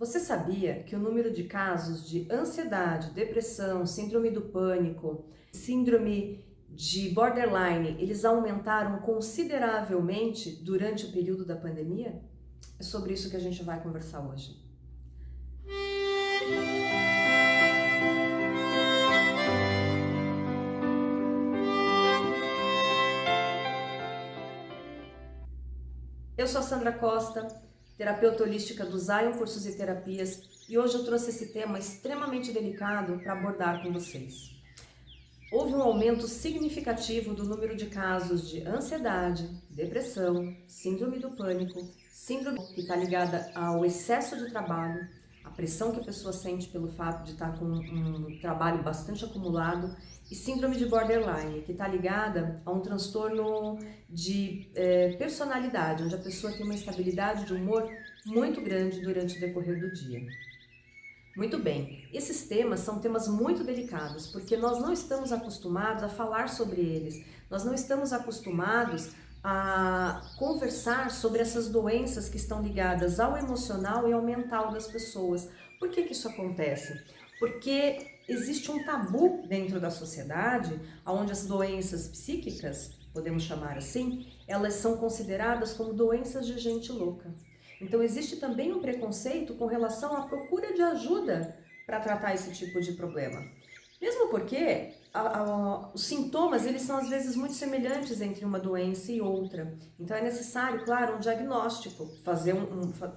Você sabia que o número de casos de ansiedade, depressão, síndrome do pânico, síndrome de borderline, eles aumentaram consideravelmente durante o período da pandemia? É sobre isso que a gente vai conversar hoje. Eu sou a Sandra Costa, terapeuta holística do Zion Cursos e Terapias, e hoje eu trouxe esse tema extremamente delicado para abordar com vocês. Houve um aumento significativo do número de casos de ansiedade, depressão, síndrome do pânico, síndrome que está ligada ao excesso de trabalho, a pressão que a pessoa sente pelo fato de estar com um trabalho bastante acumulado, e síndrome de borderline, que está ligada a um transtorno de personalidade, onde a pessoa tem uma instabilidade de humor muito grande durante o decorrer do dia. Muito bem, esses temas são temas muito delicados, porque nós não estamos acostumados a falar sobre eles, nós não estamos acostumados a conversar sobre essas doenças que estão ligadas ao emocional e ao mental das pessoas. Por que isso acontece? Porque existe um tabu dentro da sociedade, onde as doenças psíquicas, podemos chamar assim, elas são consideradas como doenças de gente louca. Então existe também um preconceito com relação à procura de ajuda para tratar esse tipo de problema. Mesmo porque os sintomas, eles são às vezes muito semelhantes entre uma doença e outra. Então é necessário, claro, um diagnóstico,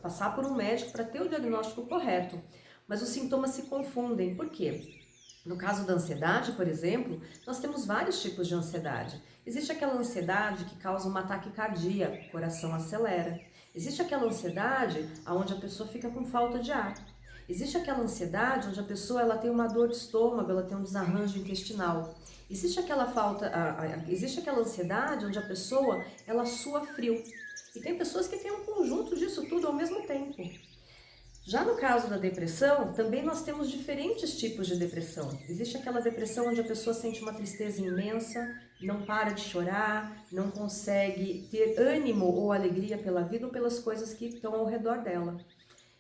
passar por um médico para ter o diagnóstico correto. Mas os sintomas se confundem. Por quê? No caso da ansiedade, por exemplo, nós temos vários tipos de ansiedade. Existe aquela ansiedade que causa uma taquicardia, o coração acelera. Existe aquela ansiedade onde a pessoa fica com falta de ar. Existe aquela ansiedade onde a pessoa ela tem uma dor de estômago, ela tem um desarranjo intestinal. Existe aquela ansiedade onde a pessoa ela sua frio. E tem pessoas que têm um conjunto disso tudo ao mesmo tempo. Já no caso da depressão, também nós temos diferentes tipos de depressão. Existe aquela depressão onde a pessoa sente uma tristeza imensa, não para de chorar, não consegue ter ânimo ou alegria pela vida ou pelas coisas que estão ao redor dela.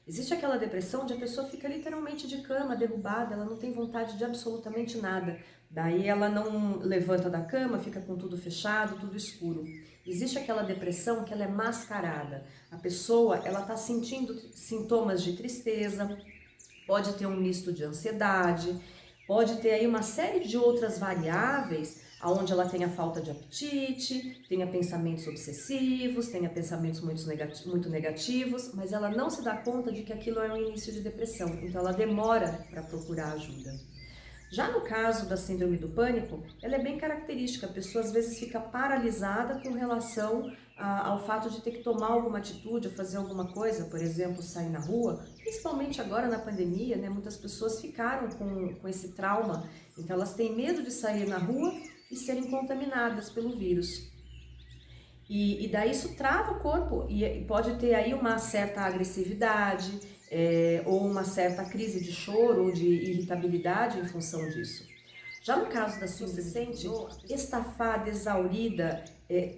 Existe aquela depressão onde a pessoa fica literalmente de cama, derrubada, ela não tem vontade de absolutamente nada. Daí ela não levanta da cama, fica com tudo fechado, tudo escuro. Existe aquela depressão que ela é mascarada. A pessoa, ela está sentindo sintomas de tristeza, pode ter um misto de ansiedade, pode ter aí uma série de outras variáveis, onde ela tenha falta de apetite, tenha pensamentos obsessivos, tenha pensamentos muito negativos, mas ela não se dá conta de que aquilo é um início de depressão, então ela demora para procurar ajuda. Já no caso da síndrome do pânico, ela é bem característica, a pessoa às vezes fica paralisada com relação ao fato de ter que tomar alguma atitude ou fazer alguma coisa, por exemplo, sair na rua, principalmente agora na pandemia, né? Muitas pessoas ficaram com esse trauma, então elas têm medo de sair na rua e serem contaminadas pelo vírus. E daí isso trava o corpo e pode ter aí uma certa agressividade ou uma certa crise de choro ou de irritabilidade em função disso. Já no caso da síndrome, se sente estafada, exaurida,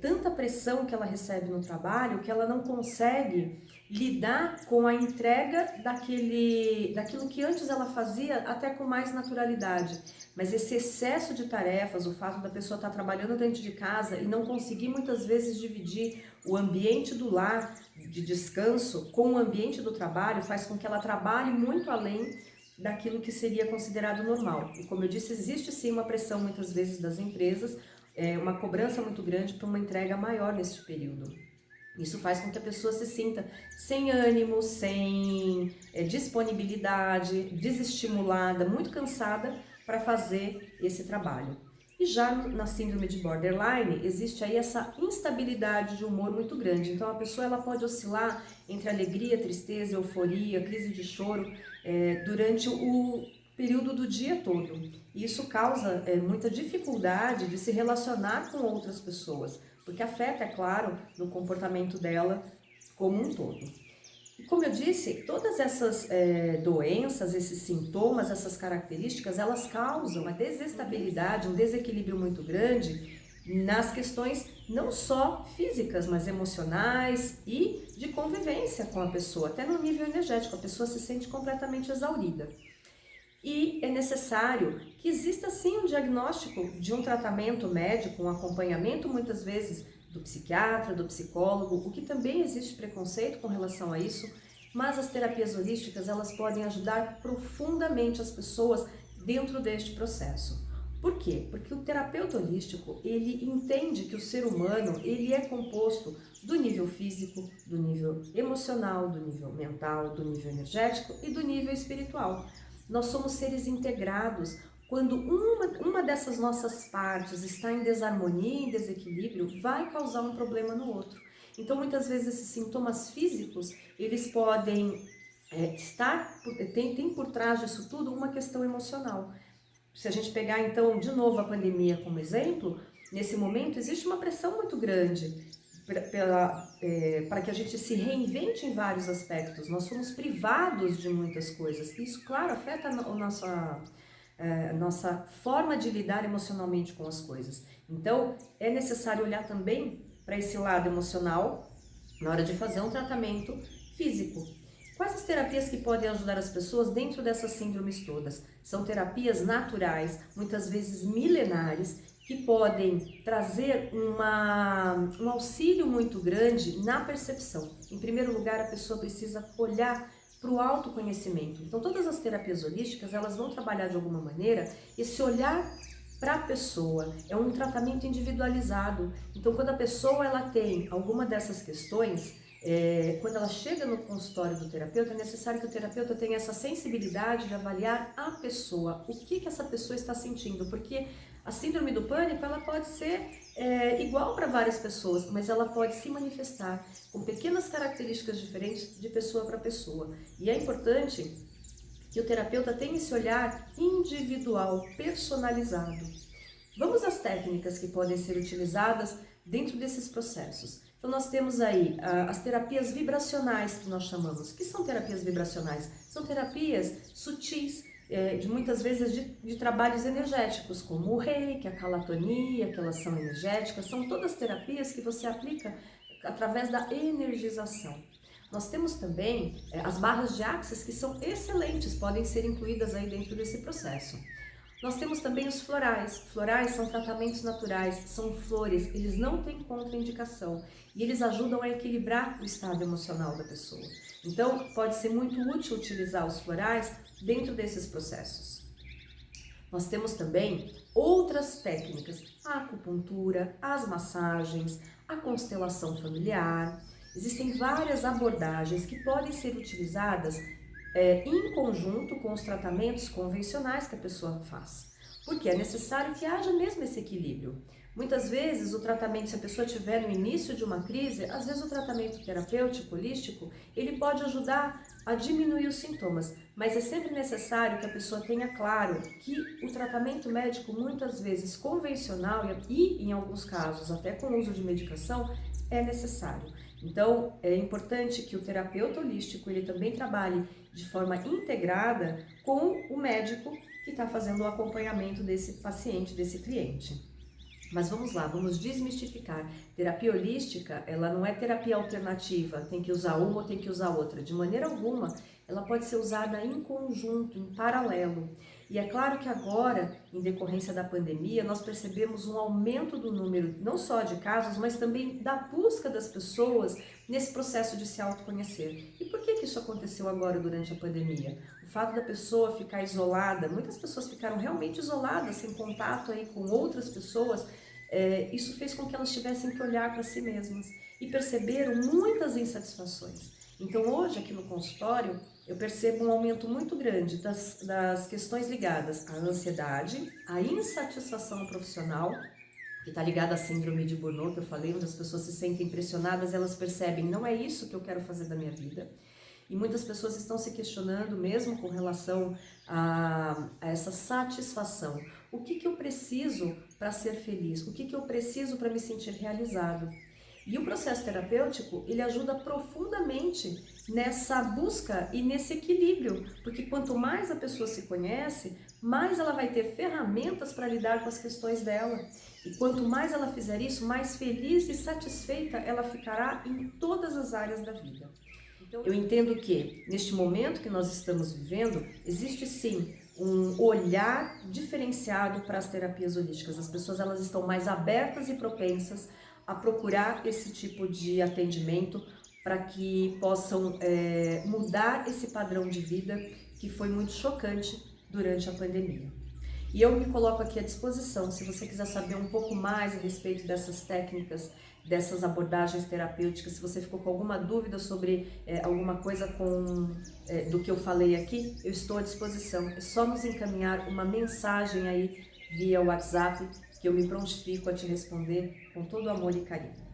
tanta pressão que ela recebe no trabalho que ela não consegue lidar com a entrega daquilo que antes ela fazia até com mais naturalidade. Mas esse excesso de tarefas, o fato da pessoa estar trabalhando dentro de casa e não conseguir muitas vezes dividir o ambiente do lar, de descanso, com o ambiente do trabalho, faz com que ela trabalhe muito além daquilo que seria considerado normal. E como eu disse, existe sim uma pressão muitas vezes das empresas, uma cobrança muito grande para uma entrega maior neste período. Isso faz com que a pessoa se sinta sem ânimo, sem disponibilidade, desestimulada, muito cansada para fazer esse trabalho. E já na síndrome de borderline, existe aí essa instabilidade de humor muito grande. Então a pessoa ela pode oscilar entre alegria, tristeza, euforia, crise de choro durante o período do dia todo. E isso causa muita dificuldade de se relacionar com outras pessoas, porque afeta, é claro, no comportamento dela como um todo. E como eu disse, todas essas doenças, esses sintomas, essas características, elas causam uma desestabilidade, um desequilíbrio muito grande nas questões não só físicas, mas emocionais e de convivência com a pessoa, até no nível energético, a pessoa se sente completamente exaurida. E é necessário que exista sim um diagnóstico de um tratamento médico, um acompanhamento muitas vezes do psiquiatra, do psicólogo, o que também existe preconceito com relação a isso, mas as terapias holísticas elas podem ajudar profundamente as pessoas dentro deste processo. Por quê? Porque o terapeuta holístico, ele entende que o ser humano, ele é composto do nível físico, do nível emocional, do nível mental, do nível energético e do nível espiritual. Nós somos seres integrados. Quando uma dessas nossas partes está em desarmonia, em desequilíbrio, vai causar um problema no outro. Então, muitas vezes, esses sintomas físicos, eles podem tem por trás disso tudo uma questão emocional. Se a gente pegar, então, de novo a pandemia como exemplo, nesse momento existe uma pressão muito grande para que a gente se reinvente em vários aspectos. Nós somos privados de muitas coisas. Isso, claro, afeta a nossa forma de lidar emocionalmente com as coisas. Então, é necessário olhar também para esse lado emocional na hora de fazer um tratamento físico. Quais as terapias que podem ajudar as pessoas dentro dessas síndromes todas? São terapias naturais, muitas vezes milenares, que podem trazer um auxílio muito grande na percepção. Em primeiro lugar, a pessoa precisa olhar para o autoconhecimento. Então, todas as terapias holísticas, elas vão trabalhar de alguma maneira esse olhar para a pessoa. É um tratamento individualizado. Então, quando a pessoa ela tem alguma dessas questões, quando ela chega no consultório do terapeuta, é necessário que o terapeuta tenha essa sensibilidade de avaliar a pessoa, o que essa pessoa está sentindo, porque a síndrome do pânico ela pode ser igual para várias pessoas, mas ela pode se manifestar com pequenas características diferentes de pessoa para pessoa. E é importante que o terapeuta tenha esse olhar individual, personalizado. Vamos às técnicas que podem ser utilizadas dentro desses processos. Então nós temos aí as terapias vibracionais que nós chamamos. O que são terapias vibracionais? São terapias sutis, de muitas vezes de trabalhos energéticos, como o reiki, a calatonia, a quelação energética. São todas terapias que você aplica através da energização. Nós temos também as barras de axis que são excelentes, podem ser incluídas aí dentro desse processo. Nós temos também os florais. Florais são tratamentos naturais, são flores, eles não têm contraindicação e eles ajudam a equilibrar o estado emocional da pessoa. Então, pode ser muito útil utilizar os florais dentro desses processos. Nós temos também outras técnicas, a acupuntura, as massagens, a constelação familiar. Existem várias abordagens que podem ser utilizadas em conjunto com os tratamentos convencionais que a pessoa faz, porque é necessário que haja mesmo esse equilíbrio. Muitas vezes o tratamento, se a pessoa estiver no início de uma crise, às vezes o tratamento terapêutico, holístico, ele pode ajudar a diminuir os sintomas, mas é sempre necessário que a pessoa tenha claro que o tratamento médico, muitas vezes convencional e em alguns casos até com o uso de medicação, é necessário. Então, é importante que o terapeuta holístico ele também trabalhe de forma integrada com o médico que está fazendo o acompanhamento desse paciente, desse cliente. Mas vamos lá, vamos desmistificar. Terapia holística, ela não é terapia alternativa, tem que usar uma ou tem que usar outra. De maneira alguma, ela pode ser usada em conjunto, em paralelo. E é claro que agora, em decorrência da pandemia, nós percebemos um aumento do número, não só de casos, mas também da busca das pessoas nesse processo de se autoconhecer. E por que isso aconteceu agora durante a pandemia? O fato da pessoa ficar isolada, muitas pessoas ficaram realmente isoladas, sem contato aí com outras pessoas, isso fez com que elas tivessem que olhar para si mesmas e perceberam muitas insatisfações. Então hoje aqui no consultório eu percebo um aumento muito grande das questões ligadas à ansiedade, à insatisfação profissional, que está ligada à síndrome de Burnout, que eu falei, onde as pessoas se sentem pressionadas, elas percebem, não é isso que eu quero fazer da minha vida. E muitas pessoas estão se questionando mesmo com relação a essa satisfação. O que eu preciso para ser feliz? O que eu preciso para me sentir realizado? E o processo terapêutico, ele ajuda profundamente nessa busca e nesse equilíbrio, porque quanto mais a pessoa se conhece, mais ela vai ter ferramentas para lidar com as questões dela. E quanto mais ela fizer isso, mais feliz e satisfeita ela ficará em todas as áreas da vida. Então, eu entendo que, neste momento que nós estamos vivendo, existe sim um olhar diferenciado para as terapias holísticas. As pessoas elas estão mais abertas e propensas a procurar esse tipo de atendimento para que possam mudar esse padrão de vida que foi muito chocante durante a pandemia. E eu me coloco aqui à disposição, se você quiser saber um pouco mais a respeito dessas técnicas, dessas abordagens terapêuticas, se você ficou com alguma dúvida sobre alguma coisa do que eu falei aqui, eu estou à disposição. É só nos encaminhar uma mensagem aí via WhatsApp que eu me prontifico a te responder com todo amor e carinho.